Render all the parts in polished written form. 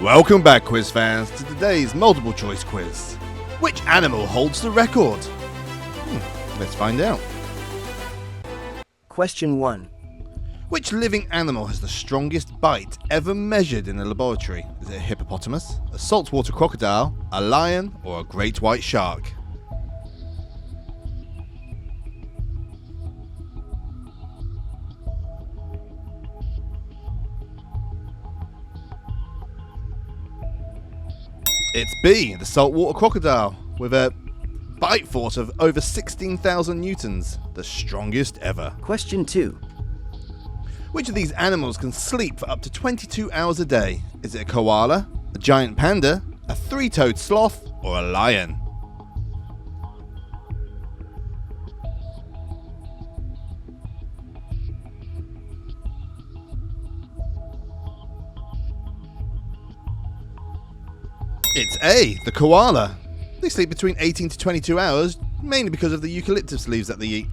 Welcome back, quiz fans, to today's multiple choice quiz. Which animal holds the record? Let's find out. Question 1. Which living animal has the strongest bite ever measured in a laboratory? Is it a hippopotamus, a saltwater crocodile, a lion, or a great white shark? It's B, the saltwater crocodile, with a bite force of over 16,000 newtons, the strongest ever. Question 2. Which of these animals can sleep for up to 22 hours a day? Is it a koala, a giant panda, a three-toed sloth, or a lion? It's A, the koala. They sleep between 18 to 22 hours, mainly because of the eucalyptus leaves that they eat.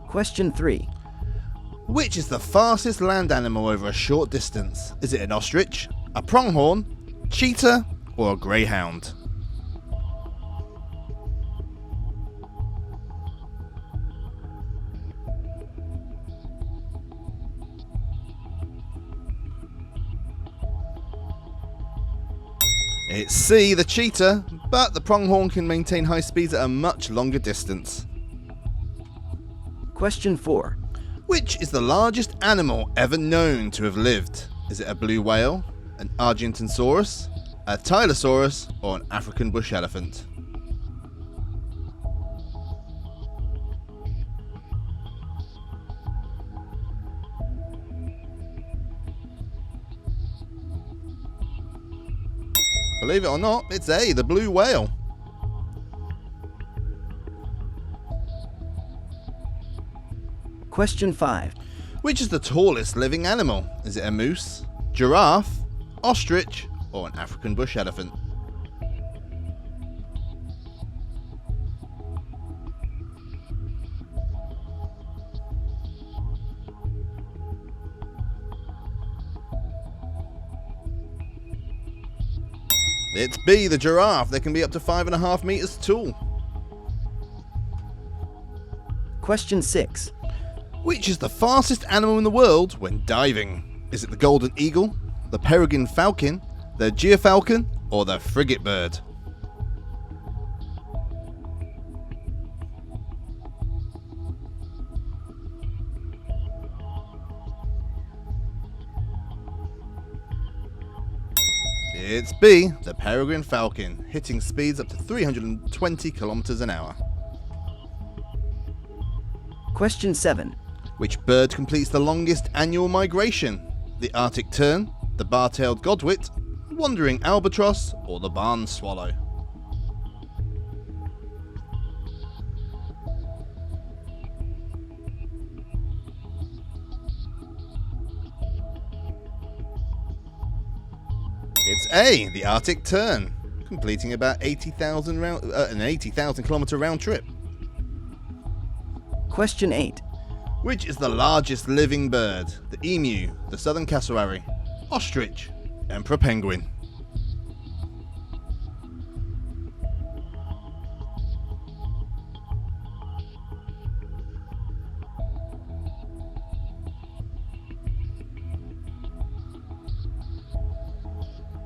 Question 3. Which is the fastest land animal over a short distance? Is it an ostrich, a pronghorn, cheetah, or a greyhound? It's C, the cheetah, but the pronghorn can maintain high speeds at a much longer distance. Question 4. Which is the largest animal ever known to have lived? Is it a blue whale, an Argentosaurus, a Tylosaurus, or an African bush elephant? Believe it or not, it's A, the blue whale. Question 5. Which is the tallest living animal? Is it a moose, giraffe, ostrich, or an African bush elephant? It's B, the giraffe. They can be up to 5.5 meters tall. Question 6. Which is the fastest animal in the world when diving? Is it the golden eagle, the peregrine falcon, the gyrfalcon, or the frigate bird? It's B, the peregrine falcon, hitting speeds up to 320 kilometers an hour. Question 7. Which bird completes the longest annual migration? The Arctic tern, the bar-tailed godwit, wandering albatross, or the barn swallow? It's A, the Arctic tern, completing about an 80,000 kilometer round trip. Question 8. Which is the largest living bird? The emu, the southern cassowary, ostrich, emperor penguin.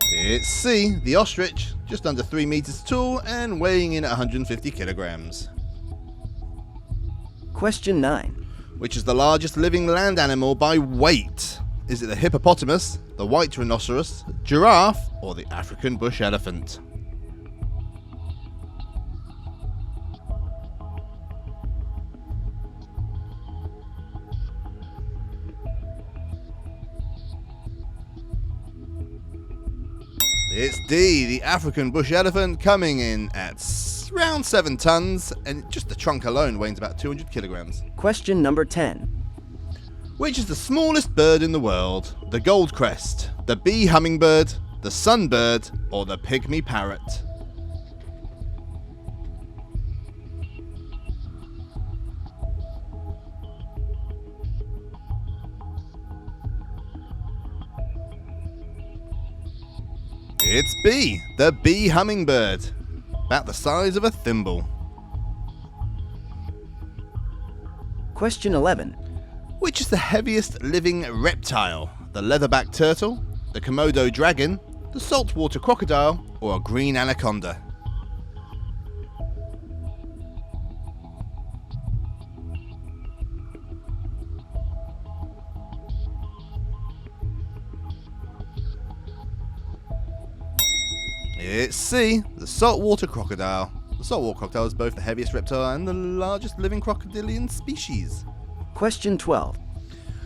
It's C, the ostrich, just under 3 meters tall and weighing in at 150 kilograms. Question 9. Which is the largest living land animal by weight? Is it the hippopotamus, the white rhinoceros, giraffe, or the African bush elephant? It's D, the African bush elephant, coming in at around 7 tons, and just the trunk alone weighs about 200 kilograms. Question number 10. Which is the smallest bird in the world? The goldcrest, the bee hummingbird, the sunbird, or the pygmy parrot? It's B, the bee hummingbird, about the size of a thimble. Question 11. Which is the heaviest living reptile? The leatherback turtle, the Komodo dragon, the saltwater crocodile, or a green anaconda? It's C, the saltwater crocodile. The saltwater crocodile is both the heaviest reptile and the largest living crocodilian species. Question 12.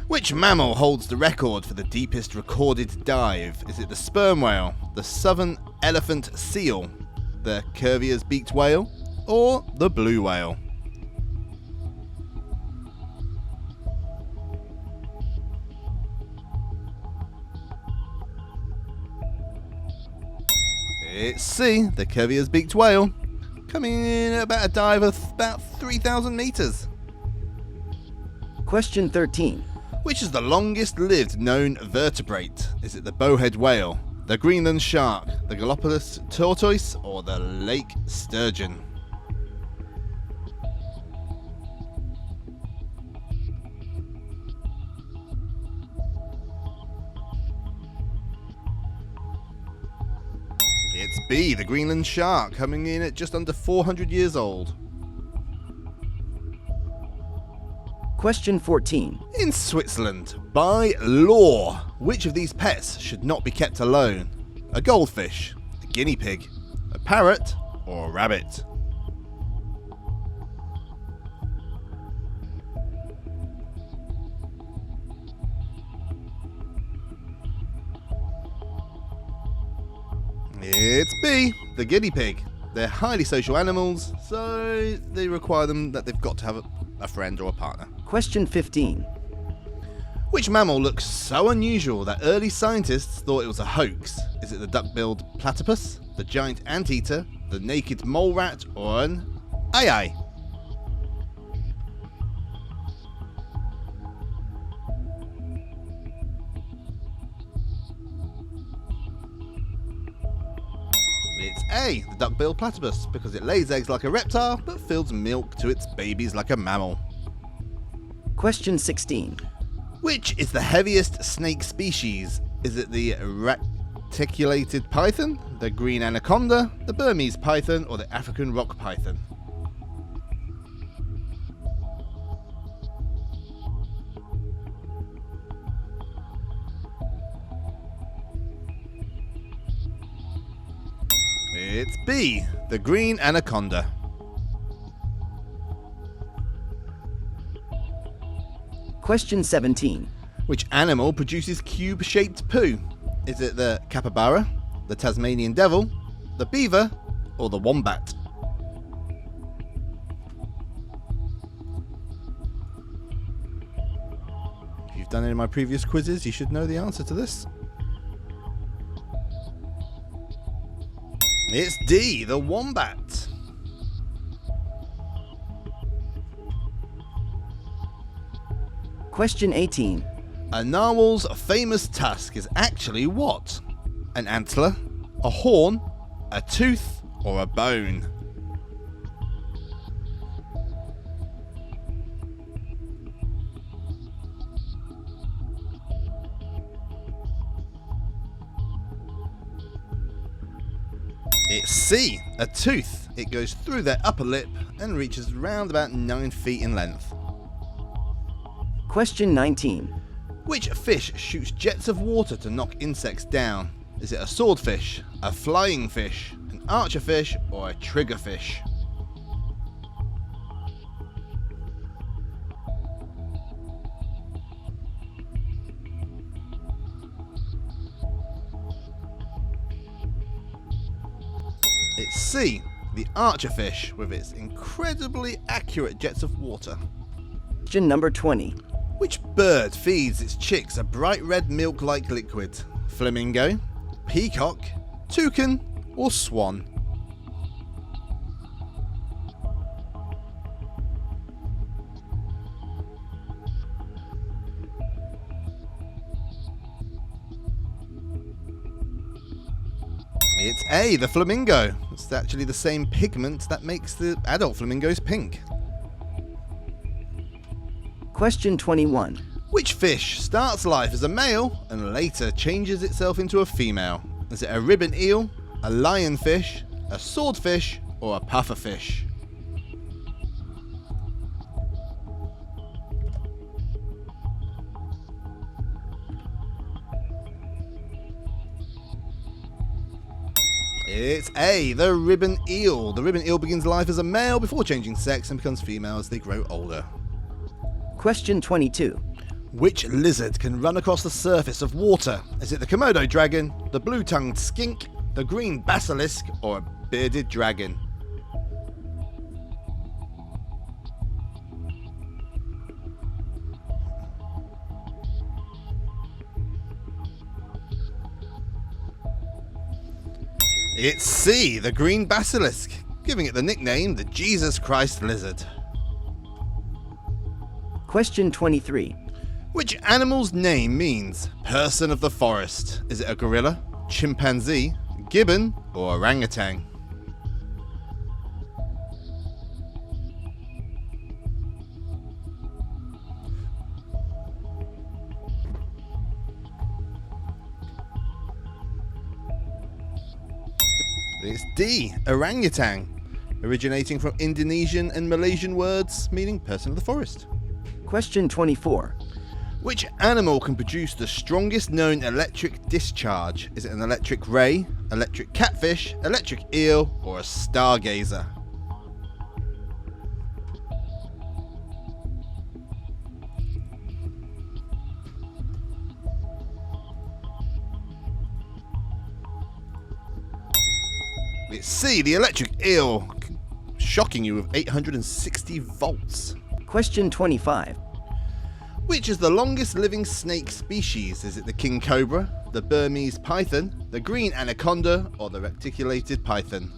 Which mammal holds the record for the deepest recorded dive? Is it the sperm whale, the southern elephant seal, the Cuvier's beaked whale, or the blue whale? It's C, the Cuvier's beaked whale, coming in at about a dive of about 3,000 meters. Question 13. Which is the longest lived known vertebrate? Is it the bowhead whale, the Greenland shark, the Galapagos tortoise, or the lake sturgeon? It's B, the Greenland shark, coming in at just under 400 years old. Question 14. In Switzerland, by law, which of these pets should not be kept alone? A goldfish, a guinea pig, a parrot, or a rabbit? It's B, the guinea pig. They're highly social animals, so they require them that they've got to have a friend or a partner. Question 15. Which mammal looks so unusual that early scientists thought it was a hoax? Is it the duck-billed platypus, the giant anteater, the naked mole rat, or an aye? It's A, the duck-billed platypus, because it lays eggs like a reptile but fills milk to its babies like a mammal. Question 16. Which is the heaviest snake species? Is it the reticulated python, the green anaconda, the Burmese python, or the African rock python? It's B, the green anaconda. Question 17. Which animal produces cube-shaped poo? Is it the capybara, the Tasmanian devil, the beaver, or the wombat? If you've done any of my previous quizzes, you should know the answer to this. It's D, the wombat. Question 18. A narwhal's famous tusk is actually what? An antler, a horn, a tooth, or a bone? It's C, a tooth. It goes through their upper lip and reaches around about 9 feet in length. Question 19. Which fish shoots jets of water to knock insects down? Is it a swordfish, a flying fish, an archerfish, or a triggerfish? It's C, the archerfish, with its incredibly accurate jets of water. Question number 20. Which bird feeds its chicks a bright red milk-like liquid? Flamingo, peacock, toucan, or swan? It's A, the flamingo. It's actually the same pigment that makes the adult flamingos pink. Question 21. Which fish starts life as a male and later changes itself into a female? Is it a ribbon eel, a lionfish, a swordfish, or a pufferfish? It's A, the ribbon eel. The ribbon eel begins life as a male before changing sex and becomes female as they grow older. Question 22. Which lizard can run across the surface of water? Is it the Komodo dragon, the blue-tongued skink, the green basilisk, or a bearded dragon? It's C, the green basilisk, giving it the nickname the Jesus Christ lizard. Question 23. Which animal's name means person of the forest? Is it a gorilla, chimpanzee, gibbon, or orangutan? It's D, orangutan, originating from Indonesian and Malaysian words meaning person of the forest. Question 24. Which animal can produce the strongest known electric discharge? Is it an electric ray, electric catfish, electric eel, or a stargazer? It's C, the electric eel, shocking you with 860 volts. Question 25. Which is the longest living snake species? Is it the king cobra, the Burmese python, the green anaconda, or the reticulated python?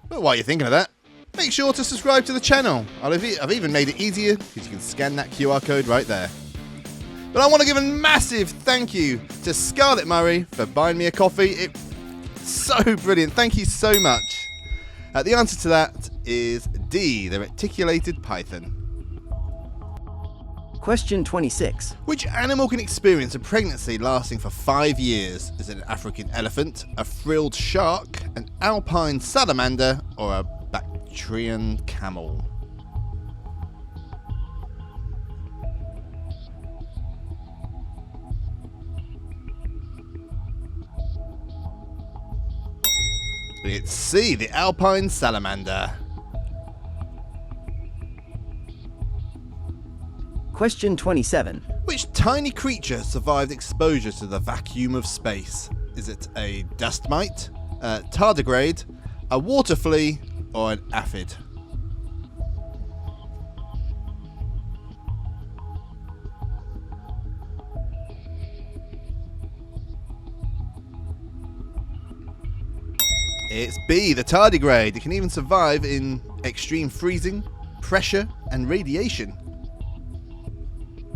But while you're thinking of that, make sure to subscribe to the channel. I've even made it easier because you can scan that QR code right there. But I want to give a massive thank you to Scarlett Murray for buying me a coffee. It's so brilliant. Thank you so much. The answer to that is D, the reticulated python. Question 26. Which animal can experience a pregnancy lasting for 5 years? Is it an African elephant, a frilled shark, an alpine salamander, or a Bactrian camel? It's C, the alpine salamander. Question 27. Which tiny creature survived exposure to the vacuum of space? Is it a dust mite, a tardigrade, a water flea, or an aphid? It's B, the tardigrade. It can even survive in extreme freezing, pressure, and radiation.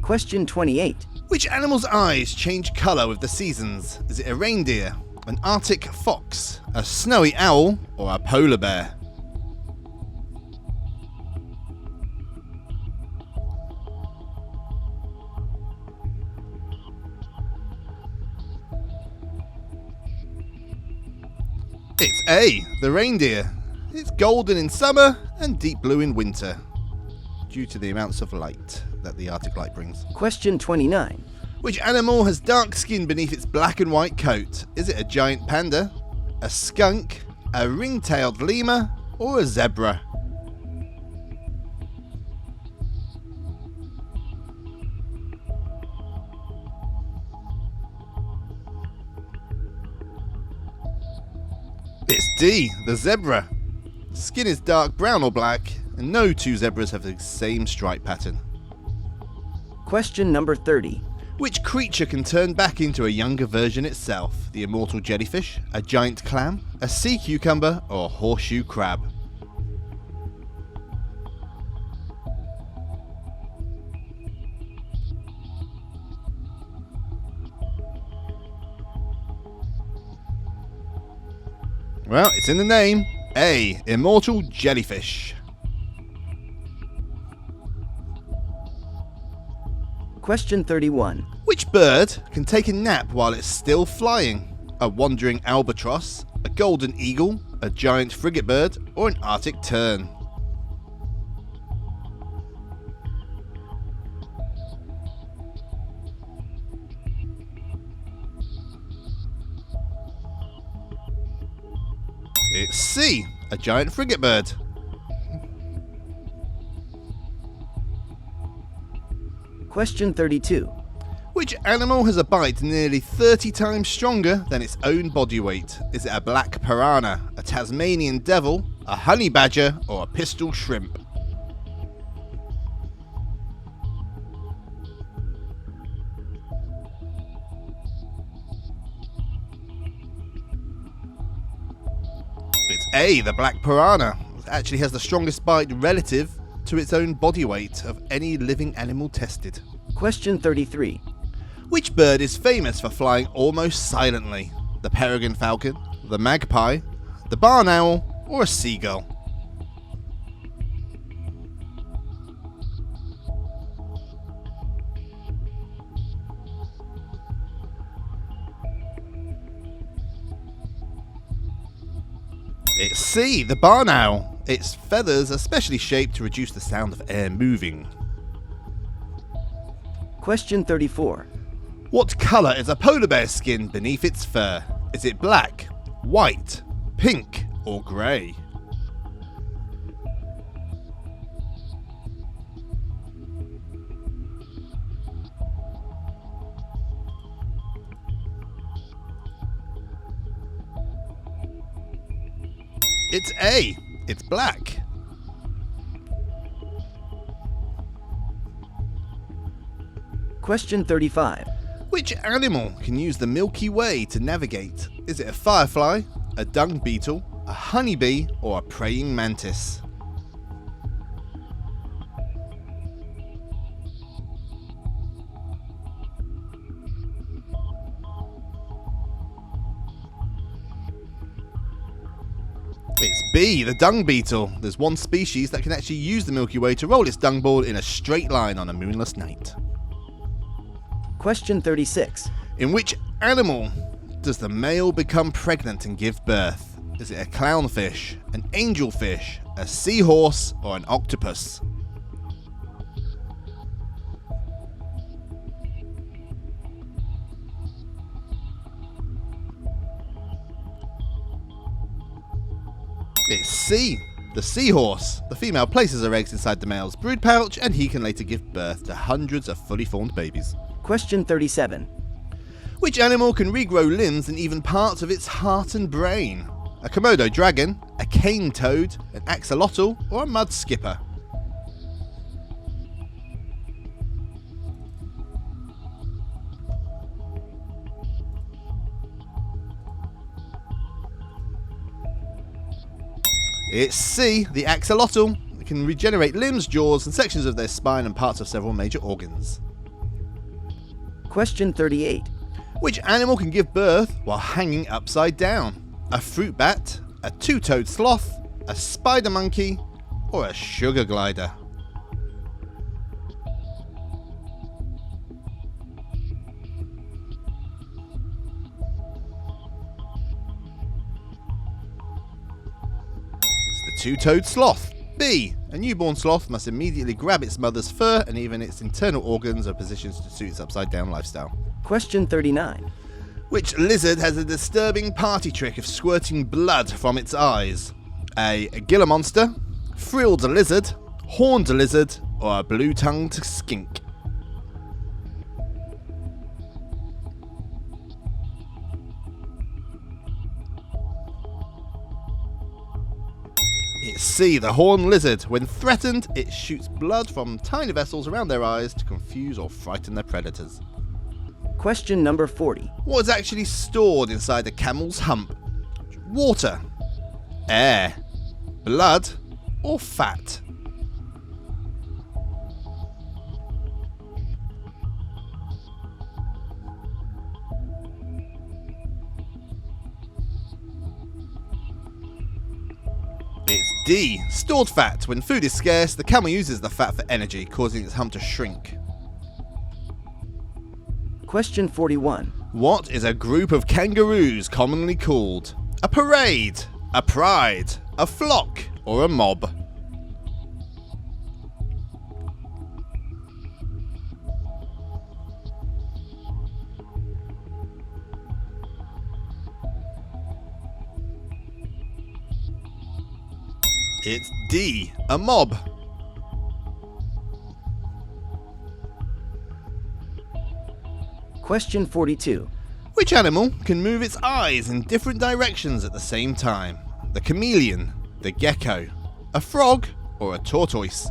Question 28. Which animal's eyes change colour with the seasons? Is it a reindeer, an Arctic fox, a snowy owl, or a polar bear? It's A, the reindeer. It's golden in summer and deep blue in winter, due to the amounts of light that the Arctic light brings. Question 29. Which animal has dark skin beneath its black and white coat? Is it a giant panda, a skunk, a ring-tailed lemur, or a zebra? It's D, the zebra. Skin is dark brown or black, and no two zebras have the same stripe pattern. Question number 30. Which creature can turn back into a younger version itself? The immortal jellyfish, a giant clam, a sea cucumber, or a horseshoe crab? Well, it's in the name. A. Immortal jellyfish. Question 31. Which bird can take a nap while it's still flying? A wandering albatross, a golden eagle, a giant frigate bird, or an Arctic tern? It's C, a giant frigate bird. Question 32. Which animal has a bite nearly 30 times stronger than its own body weight? Is it a black piranha, a Tasmanian devil, a honey badger, or a pistol shrimp? It's A, the black piranha. It actually has the strongest bite relative to its own body weight of any living animal tested. Question 33. Which bird is famous for flying almost silently? The peregrine falcon, the magpie, the barn owl, or a seagull? It's C, the barn owl. Its feathers are specially shaped to reduce the sound of air moving. Question 34. What colour is a polar bear's skin beneath its fur? Is it black, white, pink, or grey? It's A. It's black. Question 35. Which animal can use the Milky Way to navigate? Is it a firefly, a dung beetle, a honeybee, or a praying mantis? It's B, the dung beetle. There's one species that can actually use the Milky Way to roll its dung ball in a straight line on a moonless night. Question 36. In which animal does the male become pregnant and give birth? Is it a clownfish, an angelfish, a seahorse, or an octopus? It's C, the seahorse. The female places her eggs inside the male's brood pouch and he can later give birth to hundreds of fully formed babies. Question 37. Which animal can regrow limbs and even parts of its heart and brain? A Komodo dragon, a cane toad, an axolotl, or a mud skipper? It's C, the axolotl. It can regenerate limbs, jaws, and sections of their spine and parts of several major organs. Question 38. Which animal can give birth while hanging upside down? A fruit bat, a two-toed sloth, a spider monkey, or a sugar glider? It's the two-toed sloth. B. A newborn sloth must immediately grab its mother's fur and even its internal organs are positioned to suit its upside-down lifestyle. Question 39. Which lizard has a disturbing party trick of squirting blood from its eyes? A Gila monster, frilled lizard, horned lizard, or a blue-tongued skink? It's C, the horned lizard. When threatened, it shoots blood from tiny vessels around their eyes to confuse or frighten their predators. Question number 40. What is actually stored inside a camel's hump? Water, air, blood, or fat? It's D. Stored fat. When food is scarce, the camel uses the fat for energy, causing its hump to shrink. Question 41. What is a group of kangaroos commonly called? A parade, a pride, a flock, or a mob? It's D. A mob. Question 42. Which animal can move its eyes in different directions at the same time? The chameleon, the gecko, a frog, or a tortoise?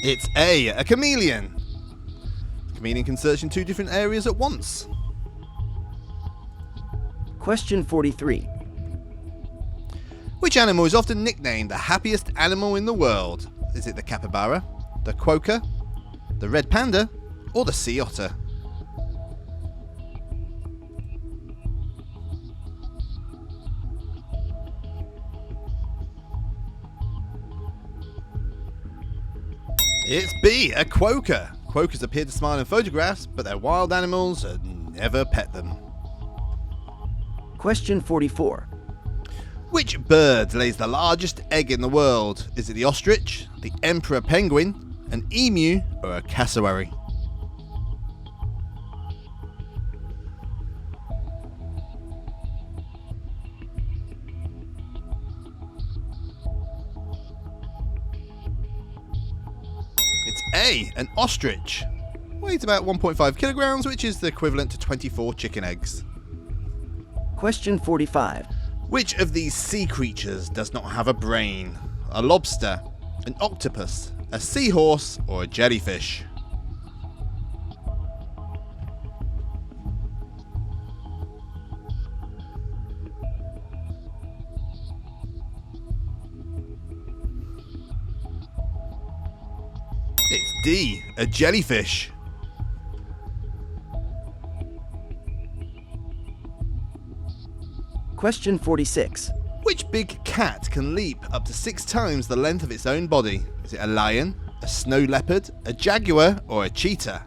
It's A chameleon. The chameleon can search in two different areas at once. Question 43. Which animal is often nicknamed the happiest animal in the world? Is it the capybara, the quokka, the red panda, or the sea otter? It's B, a quokka. Quokkas appear to smile in photographs, but they're wild animals and never pet them. Question 44. Which bird lays the largest egg in the world? Is it the ostrich, the emperor penguin, an emu, or a cassowary? It's A, an ostrich. Weighs about 1.5 kilograms, which is the equivalent to 24 chicken eggs. Question 45. Which of these sea creatures does not have a brain? A lobster, an octopus, a seahorse, or a jellyfish? It's D, a jellyfish. Question 46. Which big cat can leap up to 6 times the length of its own body? Is it a lion, a snow leopard, a jaguar, or a cheetah?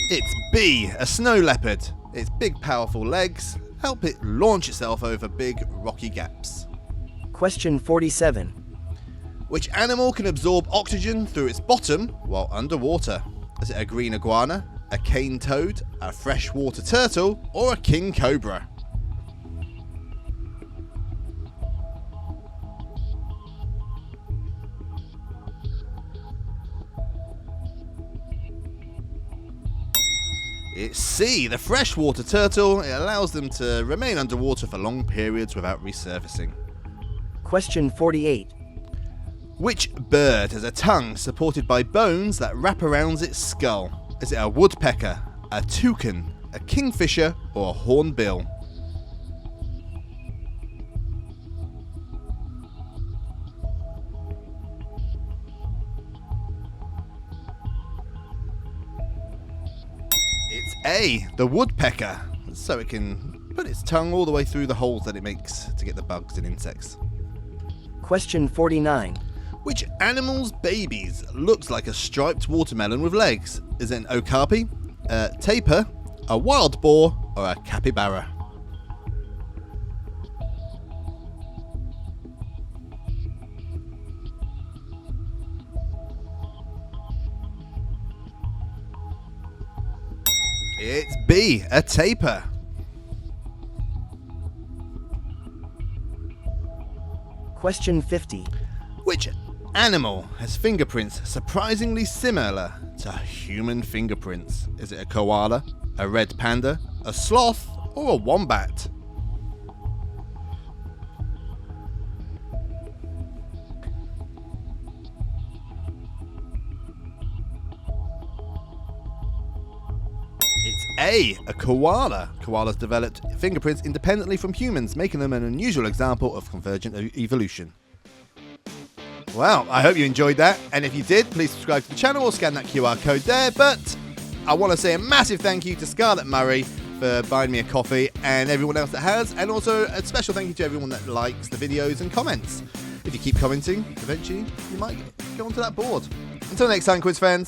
It's B, a snow leopard. Its big powerful legs help it launch itself over big rocky gaps. Question 47. Which animal can absorb oxygen through its bottom while underwater? Is it a green iguana, a cane toad, a freshwater turtle, or a king cobra? It's C, the freshwater turtle. It allows them to remain underwater for long periods without resurfacing. Question 48. Which bird has a tongue supported by bones that wrap around its skull? Is it a woodpecker, a toucan, a kingfisher, or a hornbill? It's A, the woodpecker, so it can put its tongue all the way through the holes that it makes to get the bugs and insects. Question 49. Which animal's babies looks like a striped watermelon with legs? Is it an okapi, a tapir, a wild boar, or a capybara? It's B, a tapir. Question 50. Which animal has fingerprints surprisingly similar to human fingerprints? Is it a koala, a red panda, a sloth, or a wombat? It's A koala. Koalas developed fingerprints independently from humans, making them an unusual example of convergent evolution. Well, I hope you enjoyed that, and if you did, please subscribe to the channel or scan that QR code there. But I want to say a massive thank you to Scarlett Murray for buying me a coffee, and everyone else that has, and also a special thank you to everyone that likes the videos and comments. If you keep commenting, eventually you might go onto that board. Until next time, quiz fans.